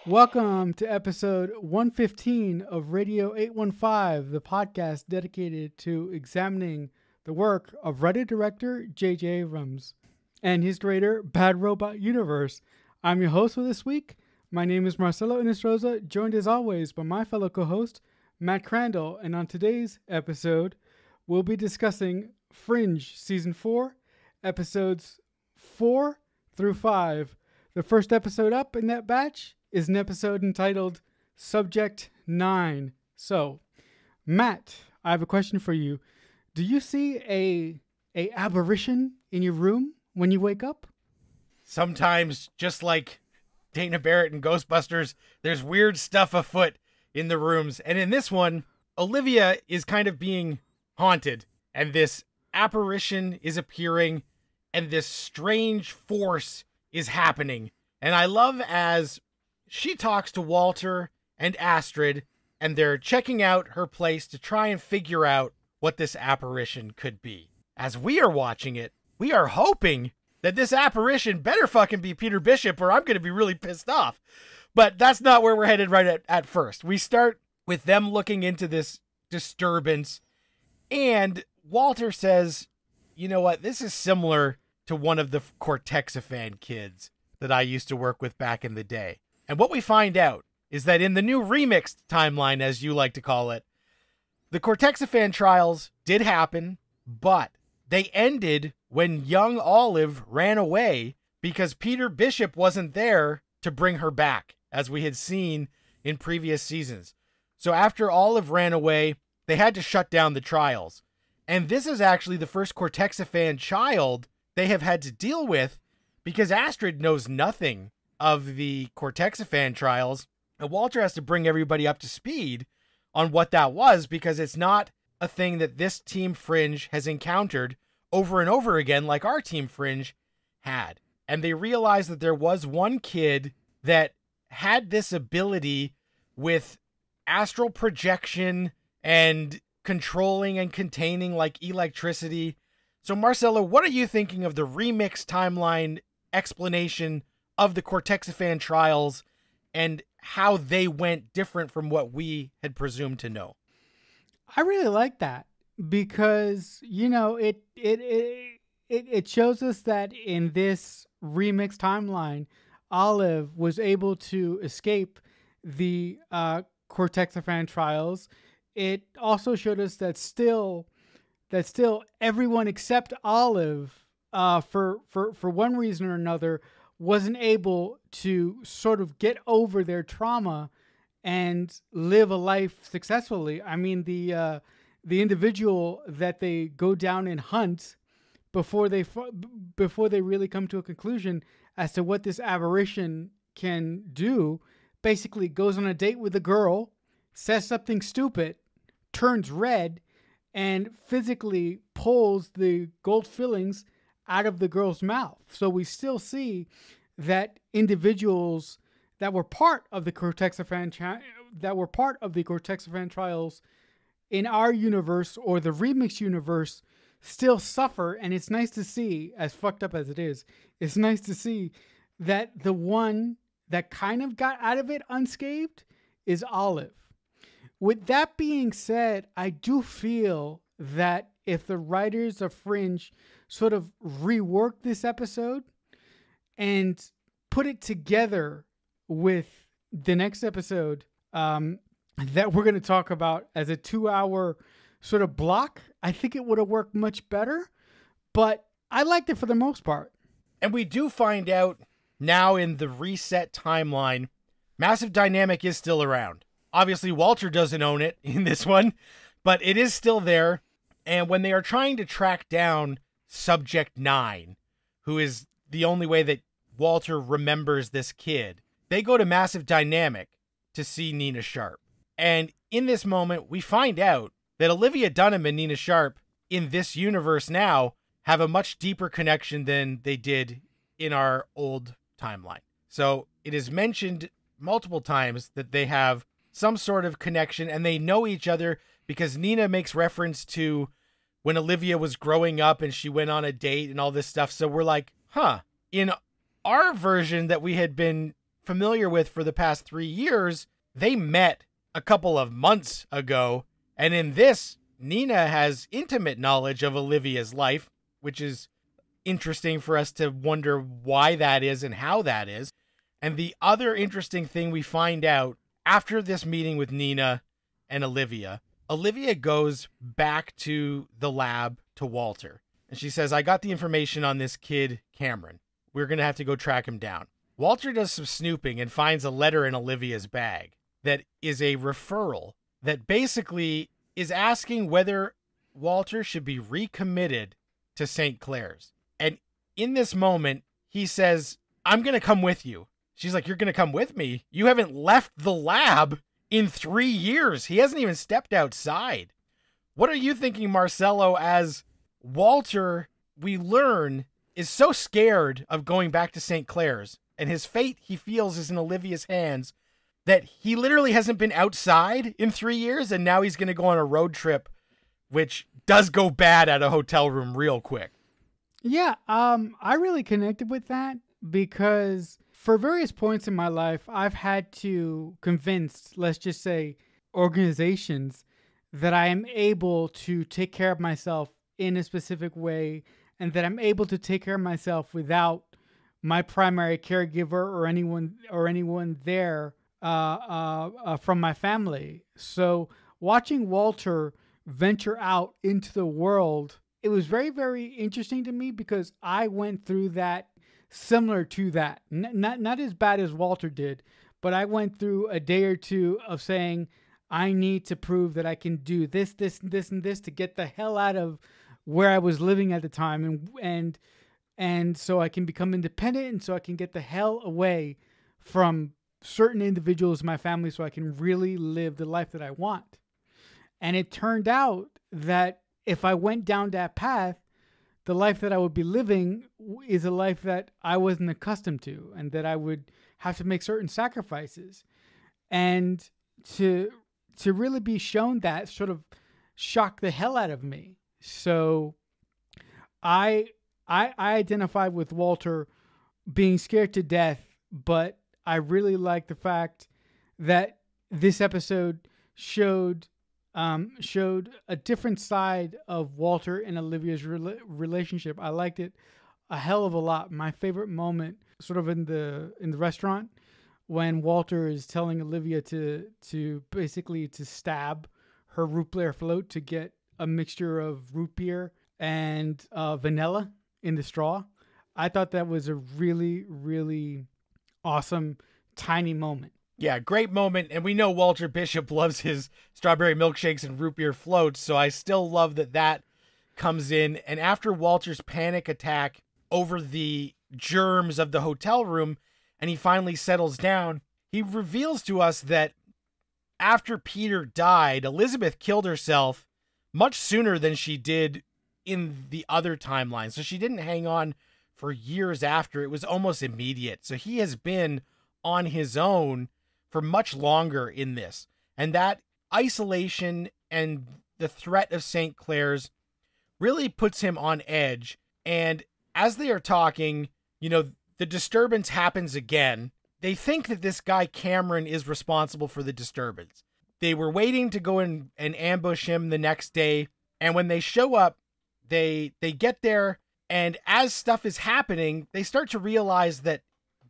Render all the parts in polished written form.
Welcome to episode 115 of Radio 815, the podcast dedicated to examining the work of writer director J.J. Abrams and his greater Bad Robot universe. I'm your host for this week. My name is Marcelo Inestroza, joined as always by my fellow co-host Matt Crandall, and on today's episode, we'll be discussing Fringe Season 4, episodes 4 through 5. The first episode up in that batch is an episode entitled Subject 9. So, Matt, I have a question for you. Do you see a aberration in your room when you wake up? Sometimes, just like Dana Barrett and Ghostbusters, there's weird stuff afoot in the rooms. And in this one, Olivia is kind of being haunted, and this apparition is appearing, and this strange force is happening. And I love as she talks to Walter and Astrid, and they're checking out her place to try and figure out what this apparition could be. As we are watching it, we are hoping that this apparition better fucking be Peter Bishop, or I'm going to be really pissed off. But that's not where we're headed right at first. We start with them looking into this disturbance, and Walter says, you know what, this is similar to one of the Cortexiphan kids that I used to work with back in the day. And what we find out is that in the new remixed timeline, as you like to call it, the Cortexiphan trials did happen, but they ended when young Olive ran away because Peter Bishop wasn't there to bring her back, as we had seen in previous seasons. So after Olive ran away, they had to shut down the trials. And this is actually the first Cortexiphan child they have had to deal with because Astrid knows nothing of the Cortexiphan trials, and Walter has to bring everybody up to speed on what that was because it's not a thing that this Team Fringe has encountered over and over again like our Team Fringe had. And they realized that there was one kid that had this ability with astral projection and controlling and containing like electricity. So Marcelo, what are you thinking of the remix timeline explanation of the Cortexiphan trials and how they went different from what we had presumed to know? I really like that because, you know, it shows us that in this remix timeline, Olive was able to escape the Cortexiphan trials. It also showed us that still everyone except Olive, for one reason or another, wasn't able to sort of get over their trauma and live a life successfully. I mean, the individual that they go down and hunt before they really come to a conclusion as to what this aberration can do, basically goes on a date with a girl, says something stupid, turns red, and physically pulls the gold fillings out of the girl's mouth. So we still see that individuals that were part of the Cortexiphan trials in our universe or the remix universe still suffer, and it's nice to see, as fucked up as it is, it's nice to see that the one that kind of got out of it unscathed is Olive. With that being said, I do feel that if the writers of Fringe sort of rework this episode and put it together with the next episode that we're going to talk about as a 2-hour sort of block, I think it would have worked much better. But I liked it for the most part. And we do find out now in the reset timeline, Massive Dynamic is still around. Obviously, Walter doesn't own it in this one, but it is still there. And when they are trying to track down Subject 9, who is the only way that Walter remembers this kid, they go to Massive Dynamic to see Nina Sharp. And in this moment, we find out that Olivia Dunham and Nina Sharp in this universe now have a much deeper connection than they did in our old timeline. So it is mentioned multiple times that they have some sort of connection and they know each other because Nina makes reference to when Olivia was growing up and she went on a date and all this stuff. So we're like, huh, in our version that we had been familiar with for the past 3 years, they met a couple of months ago. And in this, Nina has intimate knowledge of Olivia's life, which is interesting for us to wonder why that is and how that is. And the other interesting thing we find out after this meeting with Nina and Olivia, Olivia goes back to the lab to Walter. And she says, I got the information on this kid, Cameron. We're going to have to go track him down. Walter does some snooping and finds a letter in Olivia's bag that is a referral that basically is asking whether Walter should be recommitted to St. Clair's. And in this moment, he says, I'm going to come with you. She's like, you're going to come with me? You haven't left the lab in 3 years. He hasn't even stepped outside. What are you thinking, Marcelo, as Walter, we learn, is so scared of going back to St. Clair's, and his fate, he feels, is in Olivia's hands, that he literally hasn't been outside in 3 years, and now he's going to go on a road trip, which does go bad at a hotel room real quick. Yeah, I really connected with that because for various points in my life, I've had to convince, let's just say, organizations that I am able to take care of myself in a specific way and that I'm able to take care of myself without my primary caregiver or anyone there from my family. So watching Walter venture out into the world, it was very, very interesting to me because I went through that similar to that. Not as bad as Walter did, but I went through a day or two of saying, I need to prove that I can do this, and this to get the hell out of where I was living at the time and so I can become independent and so I can get the hell away from certain individuals in my family so I can really live the life that I want. And it turned out that if I went down that path, the life that I would be living is a life that I wasn't accustomed to and that I would have to make certain sacrifices. And to really be shown that sort of shocked the hell out of me. So I identified with Walter being scared to death, but I really like the fact that this episode showed a different side of Walter and Olivia's relationship. I liked it a hell of a lot. My favorite moment, sort of in the restaurant, when Walter is telling Olivia to basically to stab her root beer float to get a mixture of root beer and vanilla in the straw. I thought that was a really, really awesome, tiny moment. Yeah, great moment. And we know Walter Bishop loves his strawberry milkshakes and root beer floats, so I still love that comes in. And after Walter's panic attack over the germs of the hotel room, and he finally settles down, he reveals to us that after Peter died, Elizabeth killed herself much sooner than she did in the other timeline. So she didn't hang on for years after. It was almost immediate. So he has been on his own for much longer in this. And that isolation and the threat of St. Clair's really puts him on edge. And as they are talking, the disturbance happens again. They think that this guy Cameron is responsible for the disturbance. They were waiting to go in and ambush him the next day. And when they show up, they get there. And as stuff is happening, they start to realize that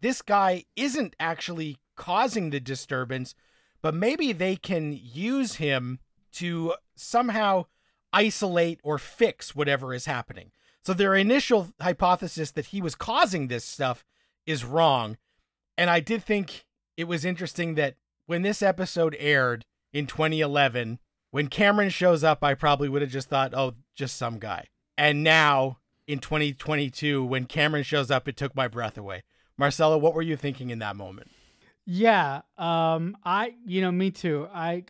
this guy isn't actually causing the disturbance, but maybe they can use him to somehow isolate or fix whatever is happening. So their initial hypothesis that he was causing this stuff is wrong. And I did think it was interesting that when this episode aired in 2011, when Cameron shows up, I probably would have just thought, oh, just some guy. And now in 2022, when Cameron shows up, it took my breath away. Marcelo, what were you thinking in that moment? Yeah, me too. I,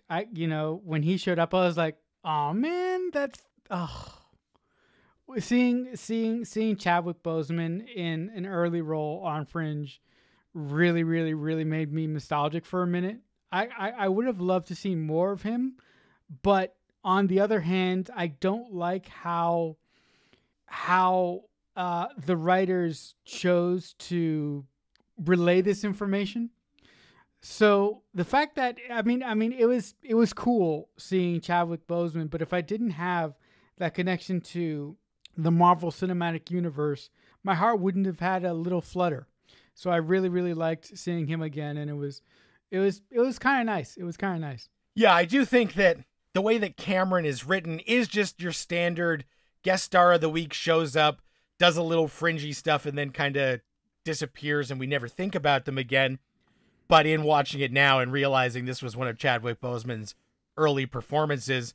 when he showed up, I was like, oh man, seeing Chadwick Boseman in an early role on Fringe really, really, really made me nostalgic for a minute. I would have loved to see more of him, but on the other hand, I don't like how the writers chose to relay this information. So the fact that it was cool seeing Chadwick Boseman, but if I didn't have that connection to the Marvel Cinematic Universe, my heart wouldn't have had a little flutter. So I really, really liked seeing him again, and it was kind of nice. It was kind of nice. Yeah, I do think that the way that Cameron is written is just your standard guest star of the week, shows up, does a little fringy stuff, and then kind of disappears, and we never think about them again. But in watching it now and realizing this was one of Chadwick Boseman's early performances,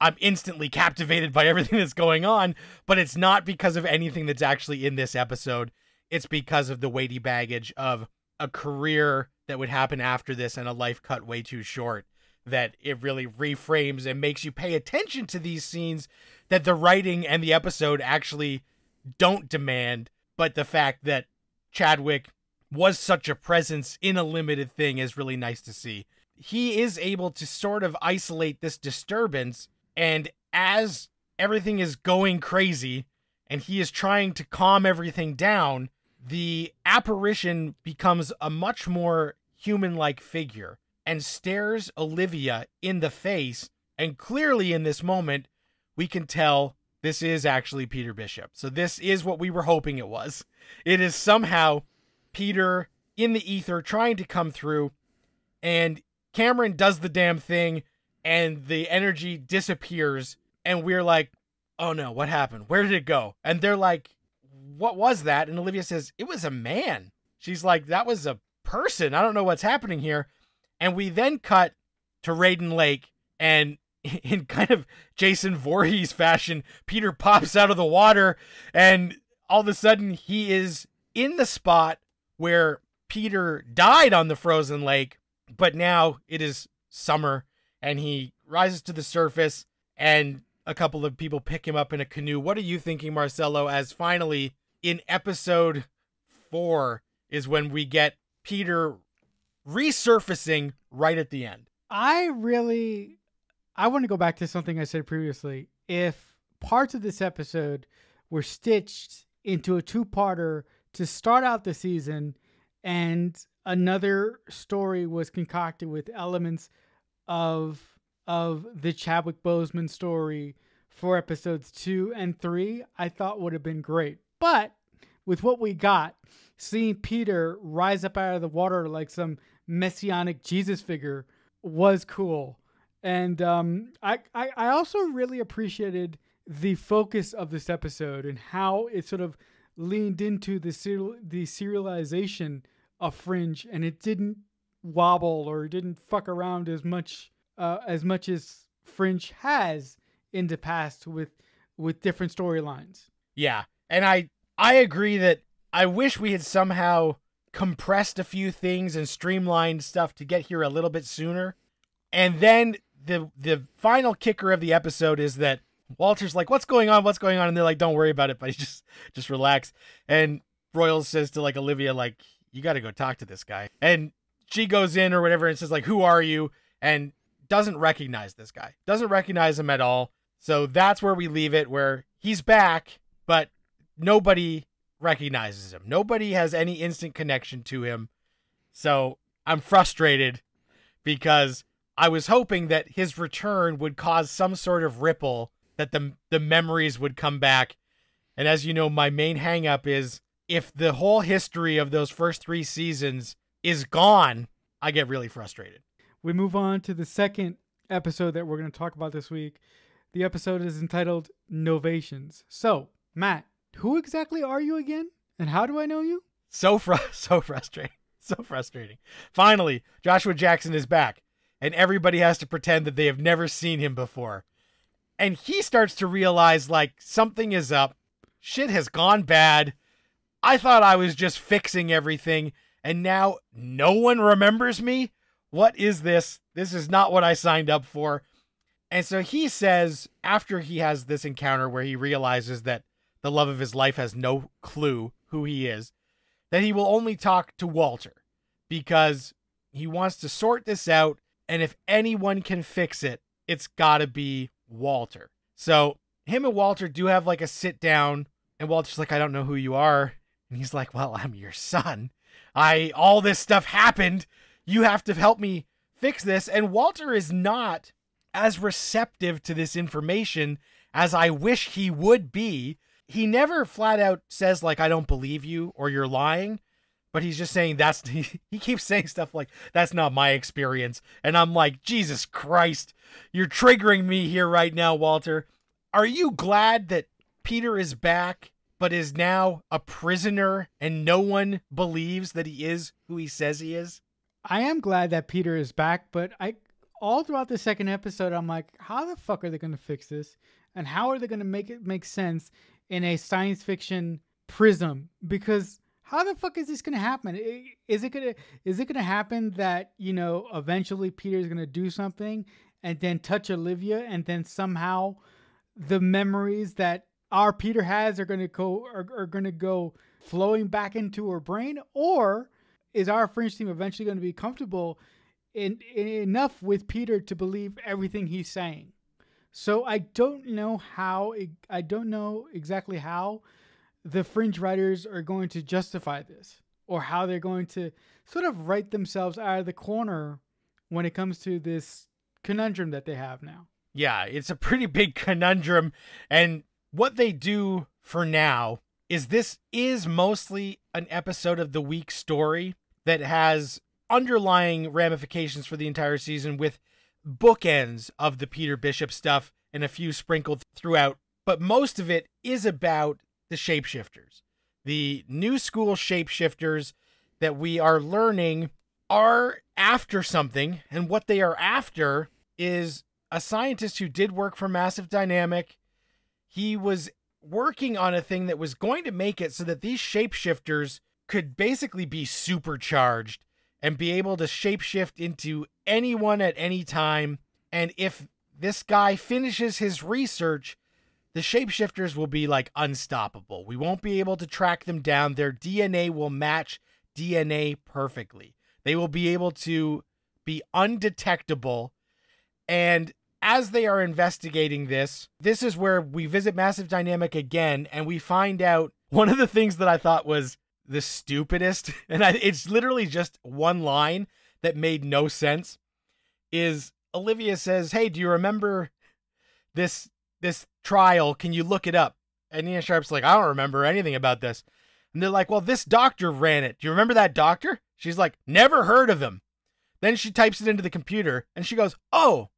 I'm instantly captivated by everything that's going on, but it's not because of anything that's actually in this episode. It's because of the weighty baggage of a career that would happen after this and a life cut way too short, that it really reframes and makes you pay attention to these scenes that the writing and the episode actually don't demand, but the fact that Chadwick was such a presence in a limited thing is really nice to see. He is able to sort of isolate this disturbance, and as everything is going crazy and he is trying to calm everything down, the apparition becomes a much more human-like figure and stares Olivia in the face, and clearly in this moment we can tell this is actually Peter Bishop. So this is what we were hoping it was. It is somehow Peter in the ether trying to come through, and Cameron does the damn thing and the energy disappears, and we're like, oh no, what happened? Where did it go? And they're like, what was that? And Olivia says, it was a man. She's like, that was a person. I don't know what's happening here. And we then cut to Raiden Lake, and in kind of Jason Voorhees fashion, Peter pops out of the water, and all of a sudden he is in the spot where Peter died on the frozen lake, but now it is summer, and he rises to the surface, and a couple of people pick him up in a canoe. What are you thinking, Marcelo, as finally in episode 4 is when we get Peter resurfacing right at the end? I want to go back to something I said previously. If parts of this episode were stitched into a two-parter to start out the season, and another story was concocted with elements of the Chadwick Boseman story for episodes 2 and 3, I thought would have been great. But with what we got, seeing Peter rise up out of the water like some messianic Jesus figure was cool. And I also really appreciated the focus of this episode and how it sort of leaned into the serialization of Fringe, and it didn't wobble or didn't fuck around as much as Fringe has in the past with different storylines. Yeah, and I agree that I wish we had somehow compressed a few things and streamlined stuff to get here a little bit sooner. And then the final kicker of the episode is that Walter's like, what's going on? What's going on? And they're like, don't worry about it, but just relax. And Royals says to like Olivia, like, you got to go talk to this guy. And she goes in or whatever and says like, who are you? And doesn't recognize this guy. Doesn't recognize him at all. So that's where we leave it, where he's back, but nobody recognizes him. Nobody has any instant connection to him. So I'm frustrated because I was hoping that his return would cause some sort of ripple, that the memories would come back. And as you know, my main hang-up is if the whole history of those first 3 seasons is gone, I get really frustrated. We move on to the second episode that we're going to talk about this week. The episode is entitled Novations. So, Matt, who exactly are you again? And how do I know you? So frustrating. So frustrating. Finally, Joshua Jackson is back, and everybody has to pretend that they have never seen him before. And he starts to realize, like, something is up. Shit has gone bad. I thought I was just fixing everything, and now no one remembers me? What is this? This is not what I signed up for. And so he says, after he has this encounter where he realizes that the love of his life has no clue who he is, that he will only talk to Walter because he wants to sort this out. And if anyone can fix it, it's gotta be Walter. So him and Walter do have like a sit down, and Walter's like, I don't know who you are. And he's like, well, I'm your son. all this stuff happened. You have to help me fix this. And Walter is not as receptive to this information as I wish he would be. He never flat out says, like, I don't believe you or you're lying, but he's just saying he keeps saying stuff like, that's not my experience. And I'm like, Jesus Christ, you're triggering me here right now, Walter. Are you glad that Peter is back, but is now a prisoner and no one believes that he is who he says he is? I am glad that Peter is back, but all throughout the second episode, I'm like, how the fuck are they going to fix this? And how are they going to make it make sense in a science fiction prism? Because how the fuck is this going to happen? Is it going to happen that, you know, eventually Peter is going to do something and then touch Olivia, and then somehow the memories that our Peter has are going to go flowing back into her brain? Or is our Fringe team eventually going to be comfortable enough with Peter to believe everything he's saying? So I don't know exactly how the Fringe writers are going to justify this, or how they're going to sort of write themselves out of the corner when it comes to this conundrum that they have now. Yeah, it's a pretty big conundrum. And what they do for now is this is mostly an episode of the week story that has underlying ramifications for the entire season, with bookends of the Peter Bishop stuff and a few sprinkled throughout. But most of it is about the shapeshifters. The new school shapeshifters that we are learning are after something, and what they are after is a scientist who did work for Massive Dynamic. He was working on a thing that was going to make it so that these shapeshifters could basically be supercharged and be able to shapeshift into anyone at any time. And if this guy finishes his research, the shapeshifters will be like unstoppable. We won't be able to track them down. Their DNA will match DNA perfectly. They will be able to be undetectable. And as they are investigating this is where we visit Massive Dynamic again, and we find out one of the things that I thought was the stupidest, and it's literally just one line that made no sense, is Olivia says, hey, do you remember this trial? Can you look it up? And Nina Sharp's like, I don't remember anything about this. And they're like, well, this doctor ran it. Do you remember that doctor? She's like, never heard of him. Then she types it into the computer and she goes, oh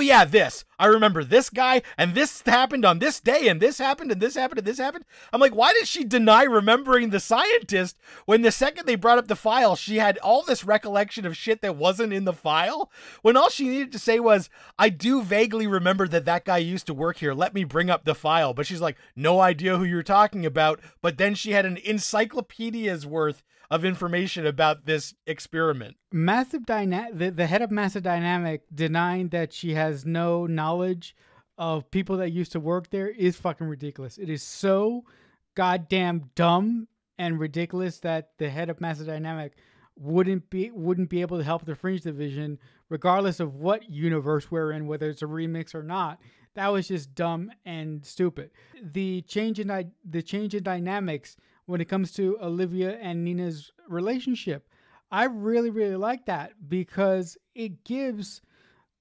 yeah, this. I remember this guy, and this happened on this day, and this happened, and this happened, and this happened. I'm like, why did she deny remembering the scientist when the second they brought up the file, she had all this recollection of shit that wasn't in the file? When all she needed to say was, I do vaguely remember that guy used to work here. Let me bring up the file. But she's like, no idea who you're talking about. But then she had an encyclopedia's worth of information about this experiment. The head of Massive Dynamic denying that she has no knowledge of people that used to work there is fucking ridiculous. It is so goddamn dumb and ridiculous that the head of Massive Dynamic wouldn't be able to help the Fringe division, regardless of what universe we're in, whether it's a remix or not. That was just dumb and stupid. The change in dynamics when it comes to Olivia and Nina's relationship, I really, really like that, because it gives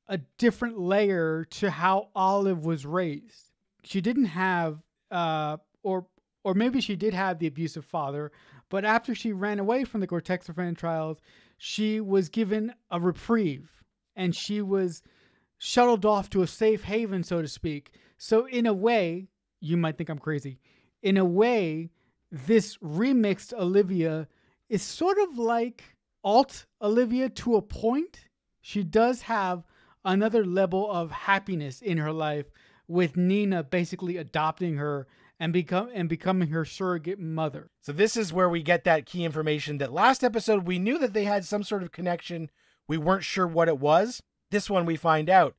a different layer to how Olive was raised. She didn't have, or maybe she did have the abusive father, but after she ran away from the Cortexiphan trials, she was given a reprieve and she was shuttled off to a safe haven, so to speak. So in a way, you might think I'm crazy. In a way, this remixed Olivia is sort of like alt Olivia to a point. She does have another level of happiness in her life, with Nina basically adopting her and becoming her surrogate mother. So this is where we get that key information that last episode we knew that they had some sort of connection. We weren't sure what it was. This one we find out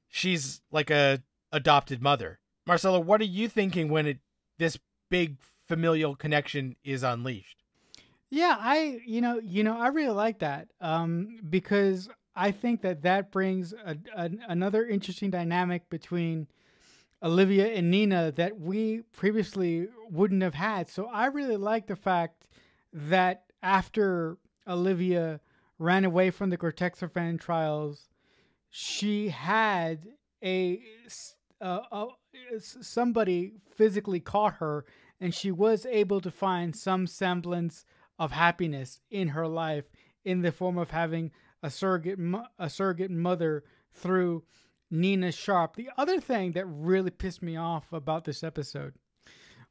she's like a adopted mother. Marcelo, what are you thinking when this big familial connection is unleashed? Yeah, I really like that, because I think that brings another interesting dynamic between Olivia and Nina that we previously wouldn't have had. So I really like the fact that after Olivia ran away from the Cortexiphan trials, she had a somebody physically caught her, and she was able to find some semblance of happiness in her life in the form of having a surrogate mother through Nina Sharp. The other thing that really pissed me off about this episode,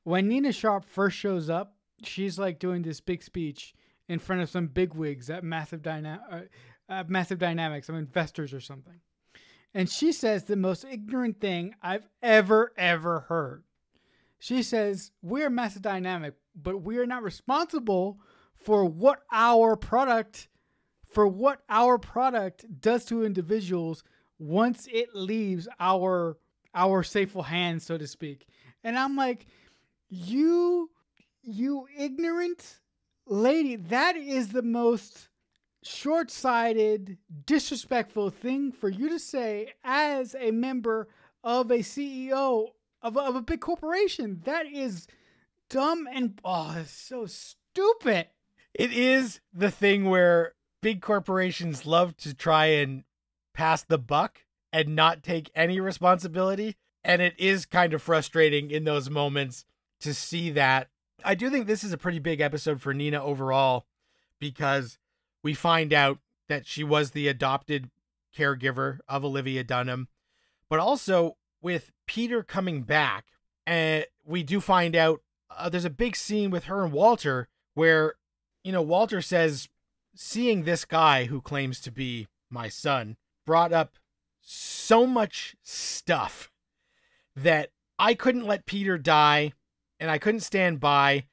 when Nina Sharp first shows up, she's like doing this big speech in front of some bigwigs at Massive Dynamics, some investors or something. And she says the most ignorant thing I've ever heard. She says, we're Massive Dynamic, but we are not responsible for what our product does to individuals once it leaves our safeful hands, so to speak. And I'm like, you ignorant lady, that is the most short-sighted, disrespectful thing for you to say as a member of a CEO of a big corporation. That is dumb and it's so stupid. It is the thing where big corporations love to try and pass the buck and not take any responsibility. And it is kind of frustrating in those moments to see that. I do think this is a pretty big episode for Nina overall, because we find out that she was the adopted caregiver of Olivia Dunham, but also with Peter coming back, and we do find out there's a big scene with her and Walter where, Walter says, seeing this guy who claims to be my son brought up so much stuff that I couldn't let Peter die and I couldn't stand by,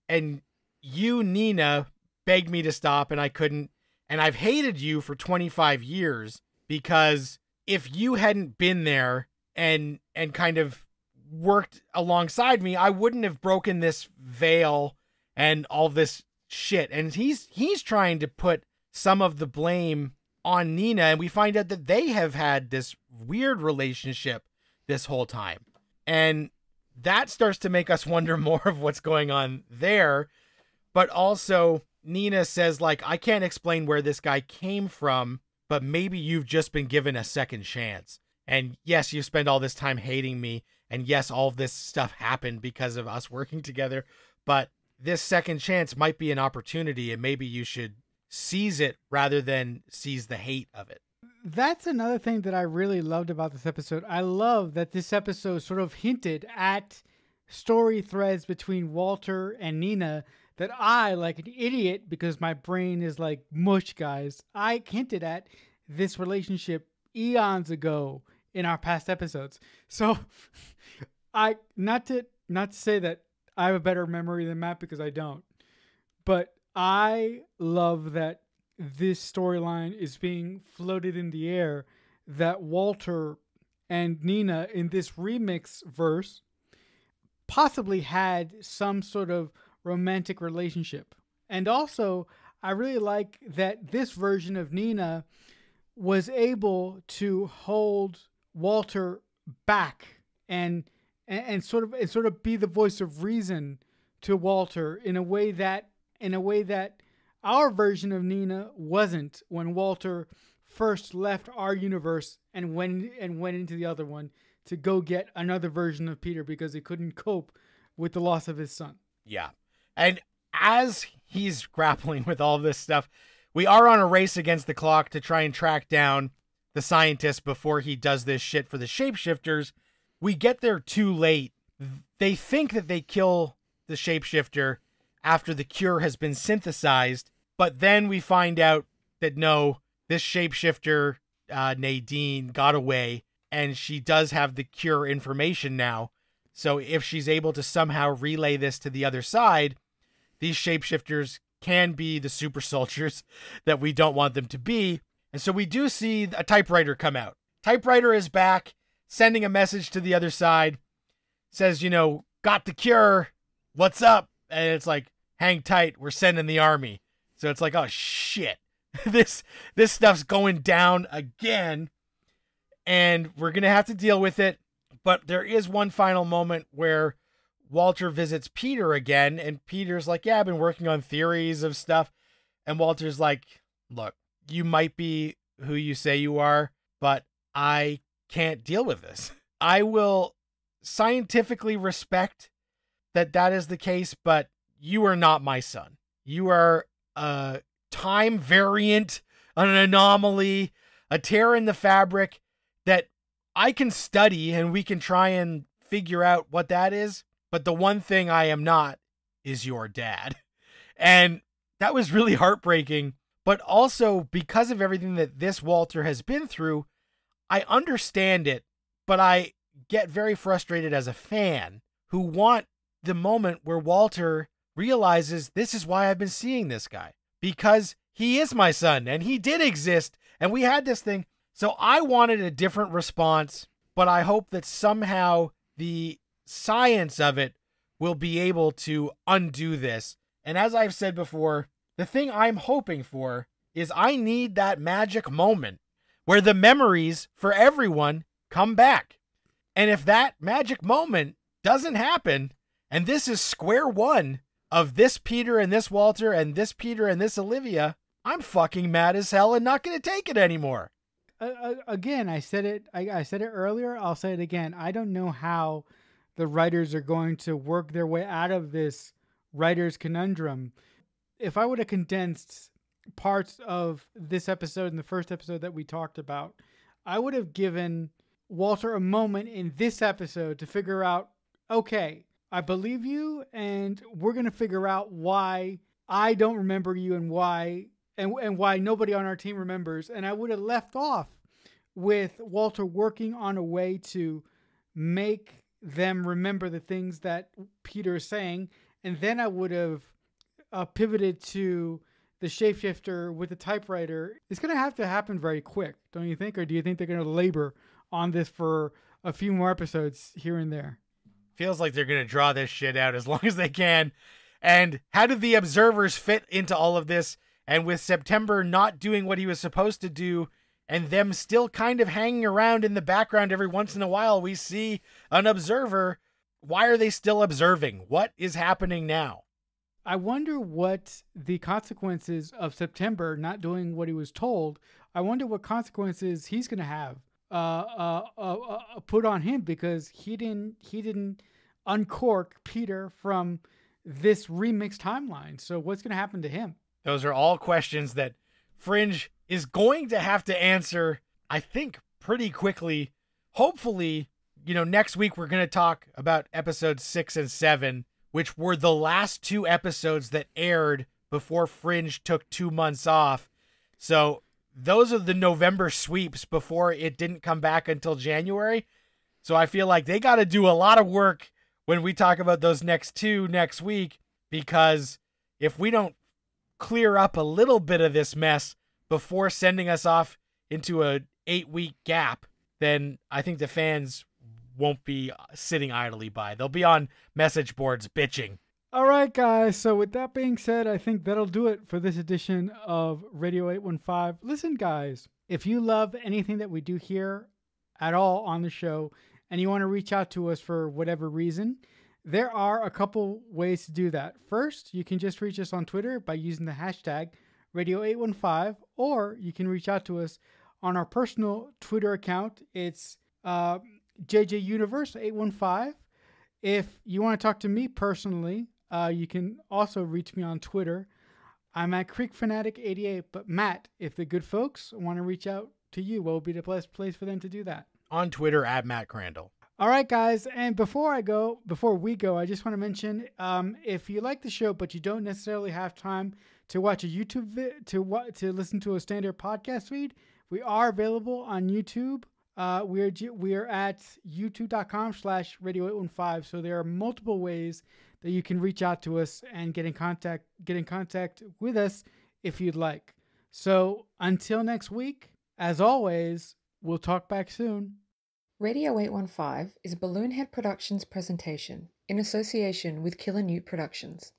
and you, Nina, begged me to stop and I couldn't, and I've hated you for 25 years because if you hadn't been there and kind of worked alongside me, I wouldn't have broken this veil and all this shit. And he's trying to put some of the blame on Nina, and we find out that they have had this weird relationship this whole time. And that starts to make us wonder more of what's going on there. But also, Nina says, like, I can't explain where this guy came from, but maybe you've just been given a second chance. And yes, you spent all this time hating me. And yes, all of this stuff happened because of us working together. But this second chance might be an opportunity, and maybe you should seize it rather than seize the hate of it. That's another thing that I really loved about this episode. I love that this episode sort of hinted at story threads between Walter and Nina that I, like an idiot, because my brain is like mush, guys, I hinted at this relationship eons ago in our past episodes. So I not to say that I have a better memory than Matt, because I don't, but I love that this storyline is being floated in the air, that Walter and Nina in this remix verse possibly had some sort of romantic relationship. And also, I really like that this version of Nina was able to hold Walter back and sort of be the voice of reason to Walter in a way that our version of Nina wasn't when Walter first left our universe and went into the other one to go get another version of Peter because he couldn't cope with the loss of his son. Yeah. And as he's grappling with all this stuff, we are on a race against the clock to try and track down the scientist before he does this shit for the shapeshifters. We get there too late. They think that they kill the shapeshifter after the cure has been synthesized, but then we find out that no, this shapeshifter, Nadine, got away, and she does have the cure information now. So if she's able to somehow relay this to the other side, these shapeshifters can be the super soldiers that we don't want them to be. And so we do see a typewriter come out. Typewriter is back, sending a message to the other side. Says, got the cure. What's up? And it's like, hang tight. We're sending the army. So it's like, oh shit, this stuff's going down again, and we're going to have to deal with it. But there is one final moment where Walter visits Peter again, and Peter's like, yeah, I've been working on theories of stuff. And Walter's like, look, you might be who you say you are, but I can't deal with this. I will scientifically respect that is the case, but you are not my son. You are a time variant, an anomaly, a tear in the fabric that I can study and we can try and figure out what that is. But the one thing I am not is your dad. And that was really heartbreaking. But also because of everything that this Walter has been through, I understand it, but I get very frustrated as a fan who want the moment where Walter realizes this is why I've been seeing this guy, because he is my son and he did exist and we had this thing. So I wanted a different response, but I hope that somehow the science of it will be able to undo this. And as I've said before, the thing I'm hoping for is I need that magic moment where the memories for everyone come back. And if that magic moment doesn't happen, and this is square one of this Peter and this Walter and this Peter and this Olivia, I'm fucking mad as hell and not going to take it anymore. Again, I said it earlier. I'll say it again. I don't know how the writers are going to work their way out of this writer's conundrum. If I would have condensed parts of this episode and the first episode that we talked about, I would have given Walter a moment in this episode to figure out, okay, I believe you, and we're going to figure out why I don't remember you and why nobody on our team remembers. And I would have left off with Walter working on a way to make them remember the things that Peter is saying. And then I would have pivoted to the shapeshifter with the typewriter. It's going to have to happen very quick, don't you think? Or do you think they're going to labor on this for a few more episodes here and there? Feels like they're going to draw this shit out as long as they can. And how do the observers fit into all of this? And with September not doing what he was supposed to do, and them still kind of hanging around in the background every once in a while, we see an observer. Why are they still observing? What is happening now? I wonder what the consequences of September not doing what he was told. I wonder what consequences he's going to have put on him, because he didn't uncork Peter from this remixed timeline. So what's going to happen to him? Those are all questions that Fringe is going to have to answer, I think, pretty quickly. Hopefully, next week we're going to talk about episodes 6 and 7, which were the last two episodes that aired before Fringe took 2 months off. So those are the November sweeps before it didn't come back until January. So I feel like they got to do a lot of work when we talk about those next two next week, because if we don't clear up a little bit of this mess before sending us off into a 8-week gap, then I think the fans won't be sitting idly by. They'll be on message boards bitching. All right, guys. So with that being said, I think that'll do it for this edition of Radio 815. Listen, guys, if you love anything that we do here at all on the show and you want to reach out to us for whatever reason, there are a couple ways to do that. First, you can just reach us on Twitter by using the hashtag Radio815, or you can reach out to us on our personal Twitter account. It's JJUniverse815. If you want to talk to me personally, you can also reach me on Twitter. I'm at CreekFanatic88. But Matt, if the good folks want to reach out to you, what would be the best place for them to do that? On Twitter at Matt Crandall. All right, guys. And before we go, I just want to mention, if you like the show, but you don't necessarily have time to watch a YouTube to listen to a standard podcast feed, we are available on YouTube. We are at youtube.com/radio815. So there are multiple ways that you can reach out to us and get in contact with us if you'd like. So until next week, as always, we'll talk back soon. Radio 815 is a Balloonhead Productions presentation in association with Killer Newt Productions.